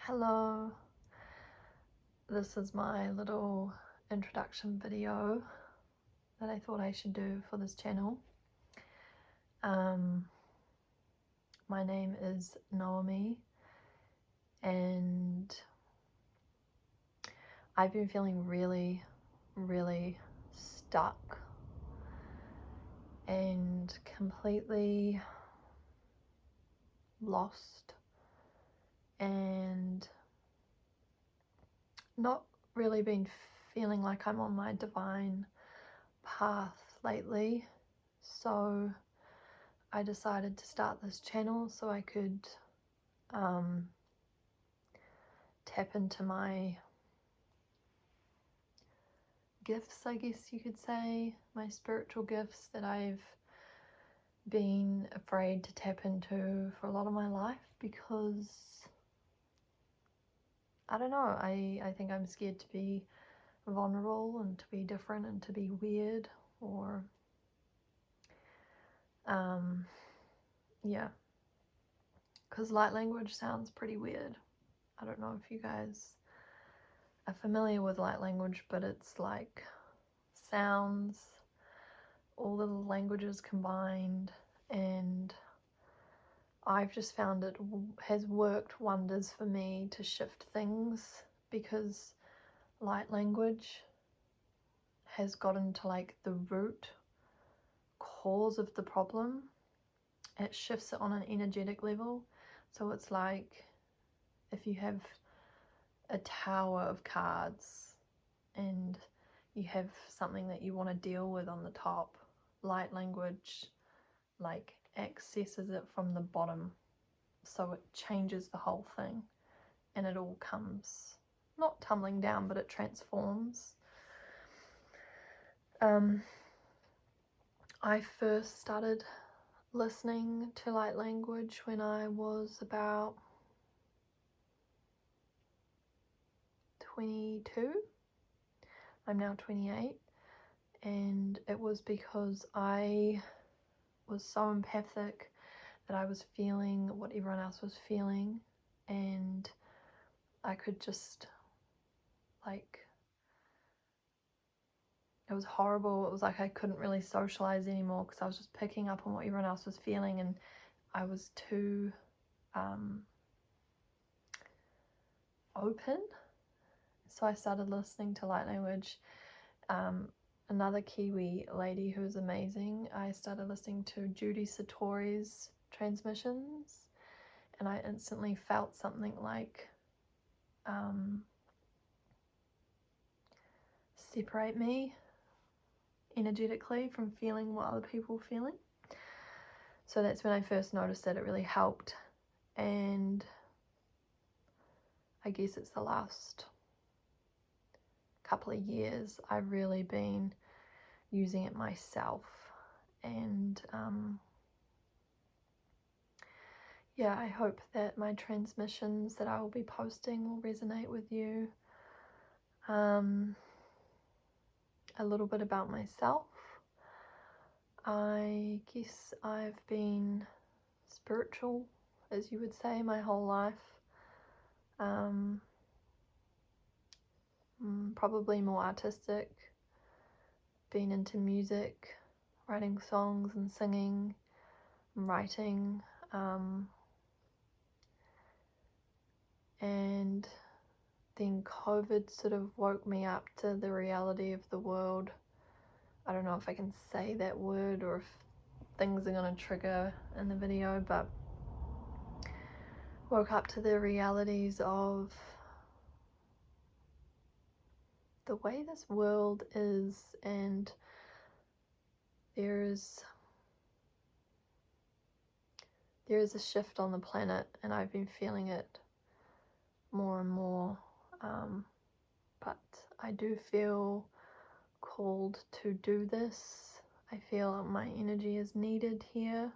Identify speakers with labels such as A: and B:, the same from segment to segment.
A: Hello, this is my little introduction video that I thought I should do for this channel. My name is Naomi and I've been feeling really stuck and completely lost and not really been feeling like I'm on my divine path lately. So I decided to start this channel so I could tap into my gifts, I guess you could say, my spiritual gifts that I've been afraid to tap into for a lot of my life because I don't know, I think I'm scared to be vulnerable and to be different and to be weird or yeah, because light language sounds pretty weird. I don't know if you guys are familiar with light language, but it's like sounds, all the languages combined, and I've just found it has worked wonders for me to shift things because light language has gotten to like the root cause of the problem. It shifts it on an energetic level. So it's like if you have a tower of cards and you have something that you want to deal with on the top, light language like accesses it from the bottom, so it changes the whole thing and it all comes not tumbling down, but it transforms. I first started listening to light language when I was about 22. I'm now 28, and it was because I was so empathic that I was feeling what everyone else was feeling, and I could just like, it was horrible. It was like I couldn't really socialize anymore because I was just picking up on what everyone else was feeling, and I was too open. So I started listening to light language. Another Kiwi lady who was amazing, I started listening to Judy Satori's transmissions, and I instantly felt something like separate me energetically from feeling what other people were feeling. So that's when I first noticed that it really helped, and I guess it's the last couple of years I've really been using it myself, and yeah, I hope that my transmissions that I will be posting will resonate with you. A little bit about myself. I guess I've been spiritual, as you would say, my whole life. Probably more artistic, been into music, writing songs and singing, writing, and then COVID sort of woke me up to the reality of the world. I don't know if I can say that word or if things are going to trigger in the video, but woke up to the realities of the way this world is, and there is a shift on the planet, and I've been feeling it more and more, but I do feel called to do this. I feel like my energy is needed here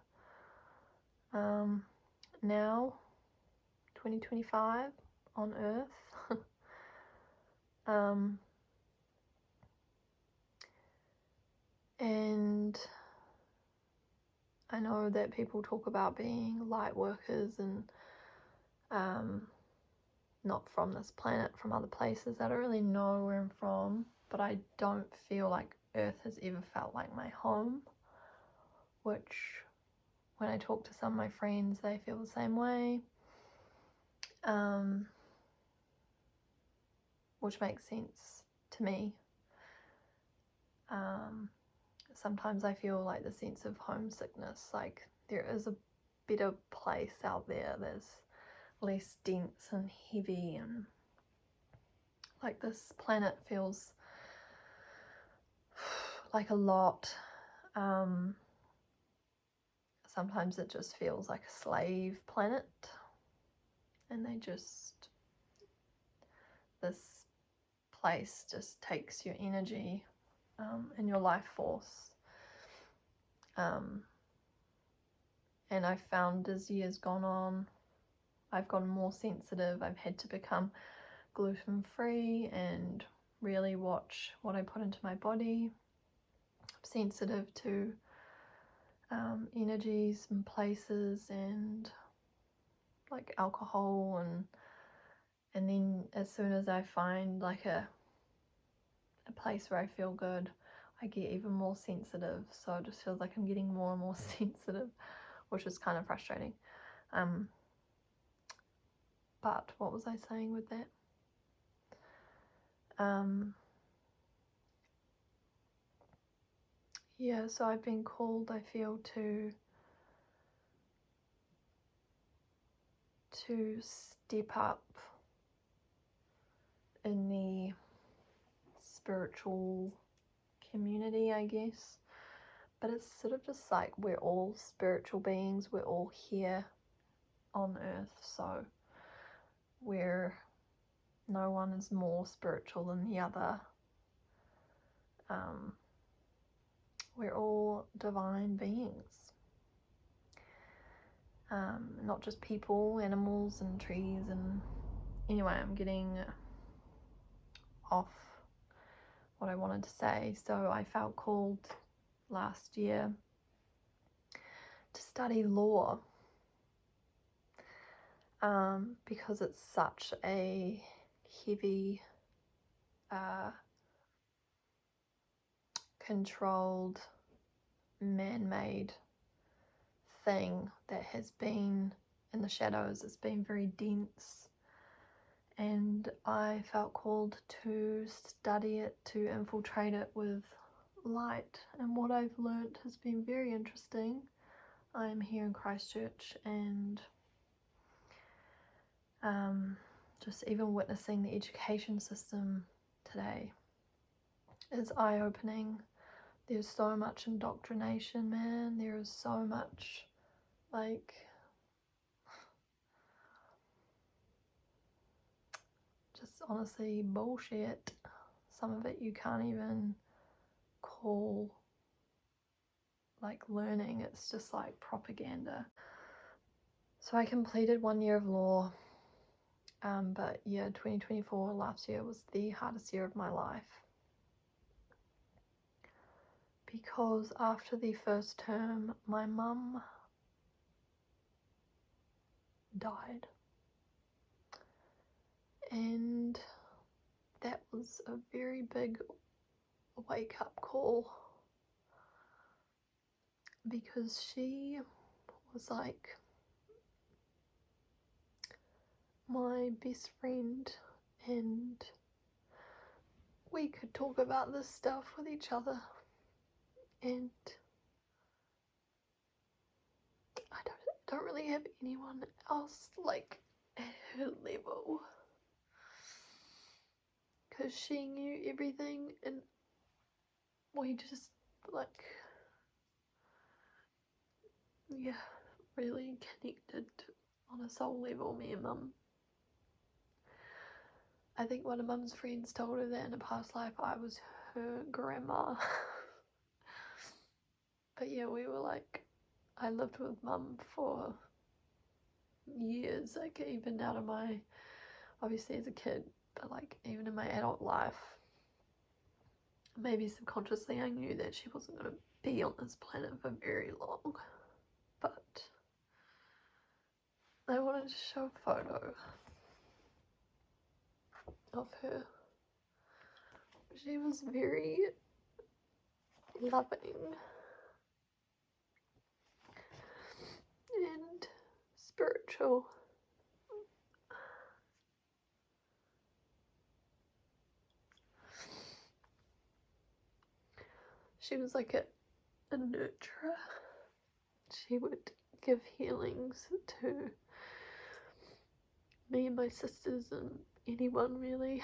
A: now, 2025 on Earth. And I know that people talk about being light workers and not from this planet, from other places. I don't really know where I'm from, but I don't feel like Earth has ever felt like my home, which when I talk to some of my friends, they feel the same way, which makes sense to me. Sometimes I feel like the sense of homesickness, like there is a better place out there that's less dense and heavy, and like this planet feels like a lot. Sometimes it just feels like a slave planet, and this place just takes your energy and your life force. And I've found as years gone on, I've gotten more sensitive. I've had to become gluten-free and really watch what I put into my body. I'm sensitive to energies and places and like alcohol, and then as soon as I find like a place where I feel good, I get even more sensitive. So it just feels like I'm getting more and more sensitive, which is kind of frustrating. But what was I saying with that? Yeah, so I've been called, I feel, to step up in the spiritual community, I guess. But it's sort of just like we're all spiritual beings, we're all here on earth, so no one is more spiritual than the other. We're all divine beings. Not just people, animals and trees. And anyway, I'm getting off what I wanted to say. So I felt called last year to study law, because it's such a heavy, controlled, man-made thing that has been in the shadows. It's been very dense, and I felt called to study it, to infiltrate it with light. And what I've learnt has been very interesting. I'm here in Christchurch, and just even witnessing the education system today is eye-opening. There's so much indoctrination, man. There is so much, like, just honestly bullshit. Some of it you can't even call like learning. It's just like propaganda. So I completed 1 year of law, but yeah, 2024, last year, was the hardest year of my life, because after the first term my mum died, and that was a very big wake-up call, because she was like my best friend, and we could talk about this stuff with each other, and I don't really have anyone else like at her level, because she knew everything, and we just like, yeah, really connected on a soul level, me and Mum. I think one of Mum's friends told her that in a past life I was her grandma. But yeah, we were like, I lived with Mum for years, like even out of my, obviously as a kid, but like even in my adult life. Maybe subconsciously I knew that she wasn't going to be on this planet for very long, but I wanted to show a photo. of her. She was very loving and spiritual. She was like a nurturer. She would give healings to me and my sisters and anyone really.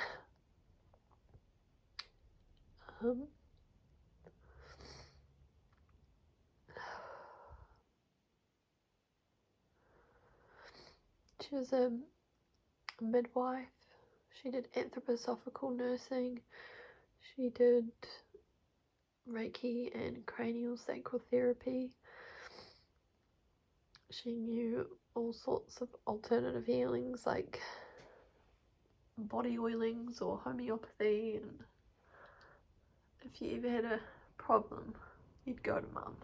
A: She was a midwife. She did anthroposophical nursing. She did Reiki and cranial sacral therapy. She knew all sorts of alternative healings like body oilings or homeopathy, and if you ever had a problem, you'd go to Mum.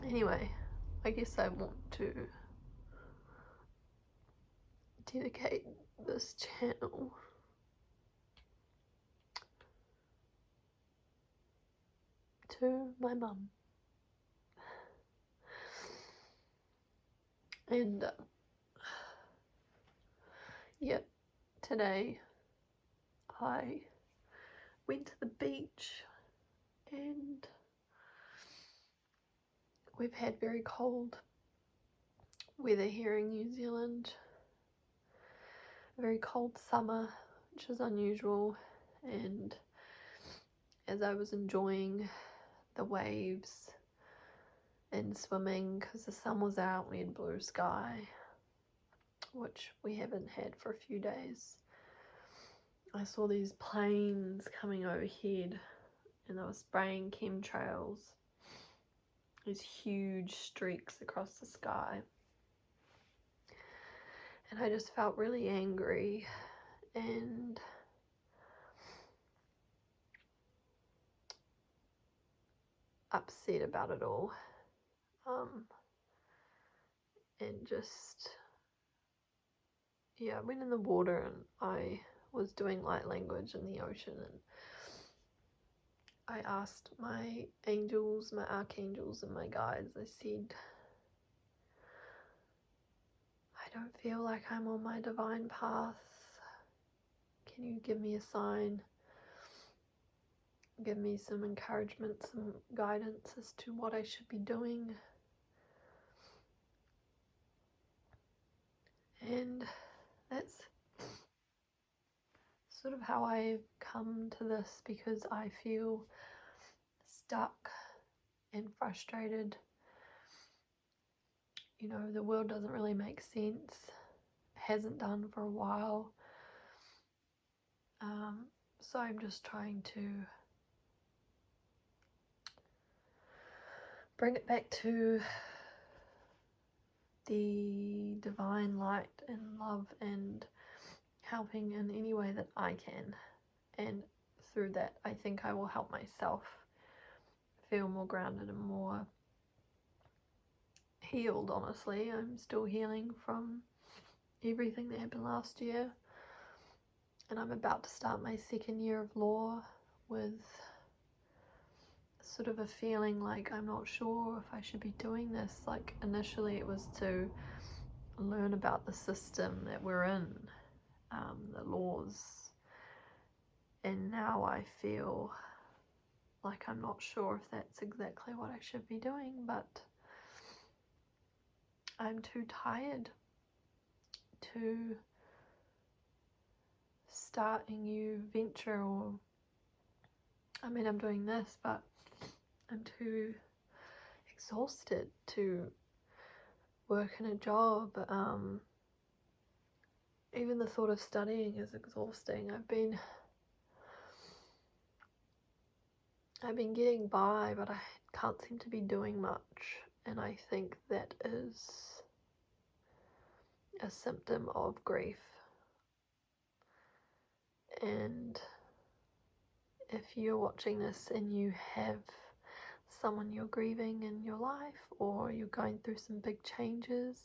A: Anyway, I guess I want to dedicate this channel to my mum. And yeah, today I went to the beach, and we've had very cold weather here in New Zealand. A very cold summer, which is unusual, and as I was enjoying the waves and swimming because the sun was out, we had blue sky, which we haven't had for a few days, I saw these planes coming overhead, and they were spraying chemtrails, these huge streaks across the sky, and I just felt really angry and upset about it all, and just, I went in the water, and I was doing light language in the ocean, and I asked my angels, my archangels, and my guides, I said, I don't feel like I'm on my divine path. Can you give me a sign? Give me some encouragement, some guidance as to what I should be doing. And that's sort of how I've come to this, because I feel stuck and frustrated. You know, the world doesn't really make sense. It hasn't done for a while. So I'm just trying to bring it back to the divine light and love and helping in any way that I can. And through that, I think I will help myself feel more grounded and more healed, honestly. I'm still healing from everything that happened last year. And I'm about to start my second year of law with sort of a feeling like I'm not sure if I should be doing this. Like initially it was to learn about the system that we're in, the laws, and now I feel like I'm not sure if that's exactly what I should be doing, but I'm too tired to start a new venture, or I'm doing this, but I'm too exhausted to work in a job. Even the thought of studying is exhausting. I've been getting by, but I can't seem to be doing much, and I think that is a symptom of grief. And if you're watching this and you have someone you're grieving in your life, or you're going through some big changes,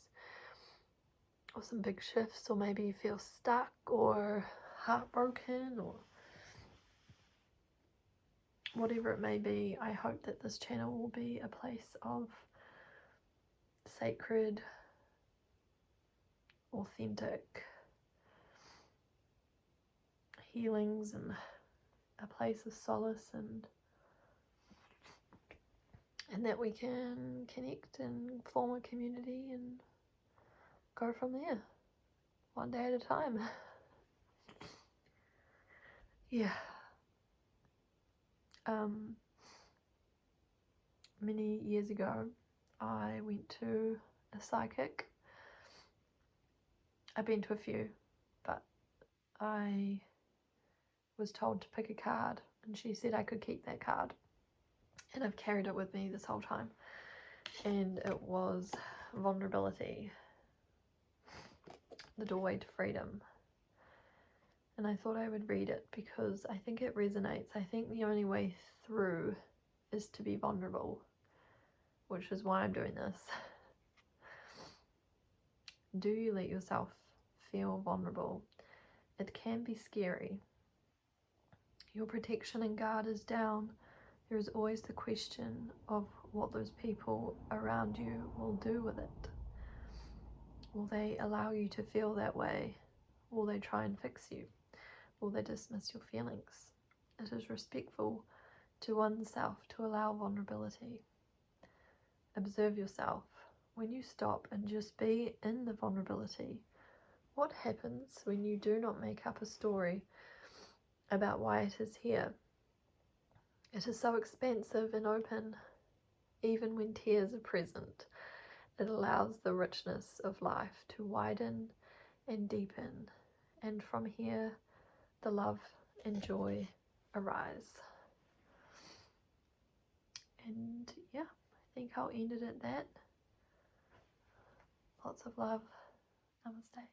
A: for some big shifts, or maybe you feel stuck or heartbroken or whatever it may be, I hope that this channel will be a place of sacred, authentic healings and a place of solace, and that we can connect and form a community and go from there, one day at a time. Yeah. Many years ago, I went to a psychic. I've been to a few, but I was told to pick a card, and she said I could keep that card, and I've carried it with me this whole time, and it was vulnerability, the doorway to freedom. And I thought I would read it because I think it resonates. I think the only way through is to be vulnerable, which is why I'm doing this. Do you let yourself feel vulnerable? It can be scary. Your protection and guard is down. There is always the question of what those people around you will do with it. Will they allow you to feel that way? Will they try and fix you? Will they dismiss your feelings? It is respectful to oneself to allow vulnerability. Observe yourself. When you stop and just be in the vulnerability, what happens when you do not make up a story about why it is here? It is so expansive and open, even when tears are present. It allows the richness of life to widen and deepen, and from here, the love and joy arise. And yeah, I think I'll end it at that. Lots of love. Namaste.